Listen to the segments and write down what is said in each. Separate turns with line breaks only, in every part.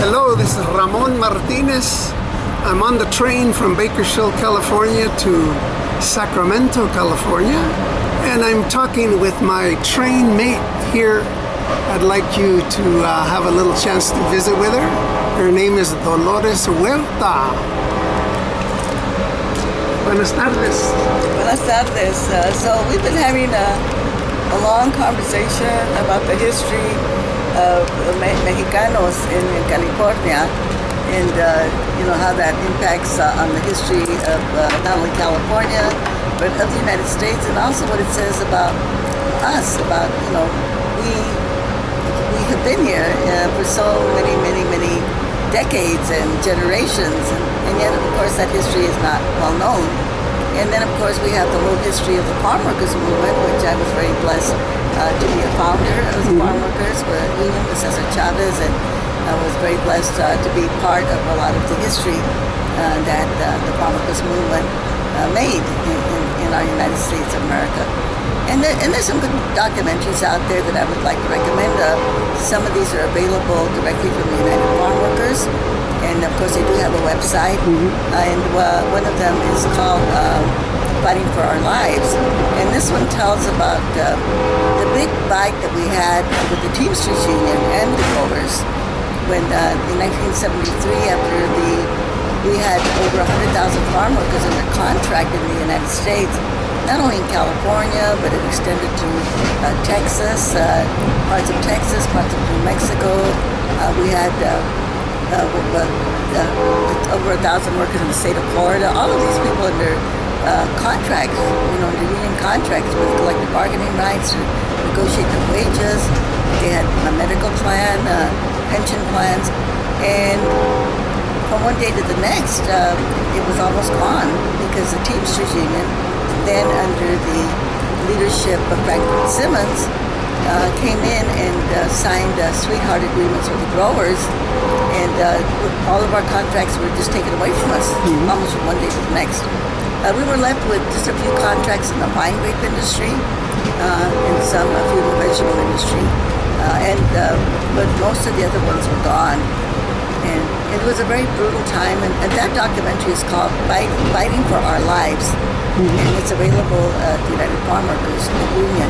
Hello, this is Ramon Martinez. I'm on the train from Bakersfield, California to Sacramento, California, and I'm talking with my train mate here. I'd like you to have a little chance to visit with her. Her name is Dolores Huerta. Buenas tardes.
Buenas tardes. So we've been having a long conversation about the history of Mexicanos in California, and how that impacts on the history of not only California but of the United States, and also what it says about us, about we have been here for so many decades and generations, and yet of course that history is not well known. And then of course we have the whole history of the Farmworkers movement, which I was very blessed to be a founder of the Farmworkers Union with Cesar Chavez, and I was very blessed to be part of a lot of the history that the Farmworkers movement made in our United States of America. And there's some good documentaries out there that I would like to recommend. Some of these are available directly from the United Farmworkers, and of course they do have a website. And one of them is called Fighting for Our Lives, and this one tells about the big fight that we had with the Teamsters Union and the growers when in 1973, after we had over 100,000 farm workers under contract in the United States, not only in California, but it extended to Texas, parts of Texas, parts of New Mexico. We had over 1,000 workers in the state of Florida. All of these people under contracts, under union contracts with collective bargaining rights to negotiate their wages. They had a medical plan, pension plans, and from one day to the next, it was almost gone because the Teamsters Union, then under the leadership of Franklin Simmons, came in and signed sweetheart agreements with the growers, and all of our contracts were just taken away from us, almost from one day to the next. We were left with just a few contracts in the wine grape industry and some food and vegetable industry, but most of the other ones were gone. And it was a very brutal time, and that documentary is called Fighting for Our Lives, and it's available at the United Farmworkers Union.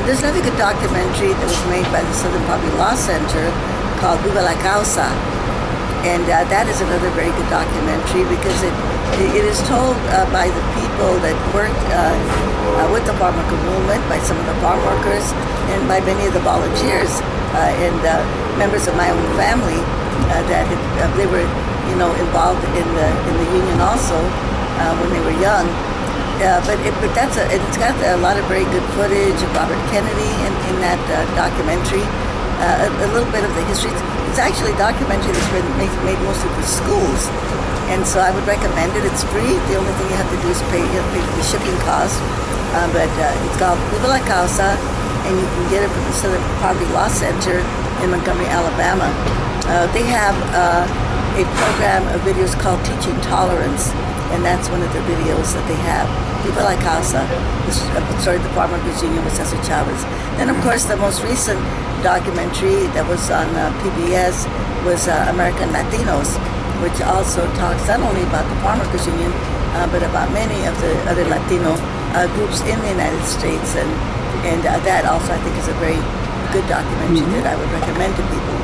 There's another good documentary that was made by the Southern Poverty Law Center called Viva la Causa, and that is another very good documentary because it is told by the people that worked with the farmworker movement, by some of the farm workers, and by many of the volunteers and members of my own family that they were involved in the union also when they were young. But it's got a lot of very good footage of Robert Kennedy in that documentary. A little bit of the history. It's actually a documentary that's been made mostly for schools, and so I would recommend it. It's free. The only thing you have to do is pay the shipping cost. But it's called Viva la Causa, and you can get it from the Southern Poverty Law Center in Montgomery, Alabama. They have a program of videos called Teaching Tolerance, and that's one of the videos that they have. Viva la Causa, started the Farmworkers Union with Cesar Chavez. Then, of course, the most recent documentary that was on PBS was American Latinos, which also talks not only about the Farmworkers Union, but about many of the other Latino groups in the United States, and that also I think is a very good documentary that I would recommend to people.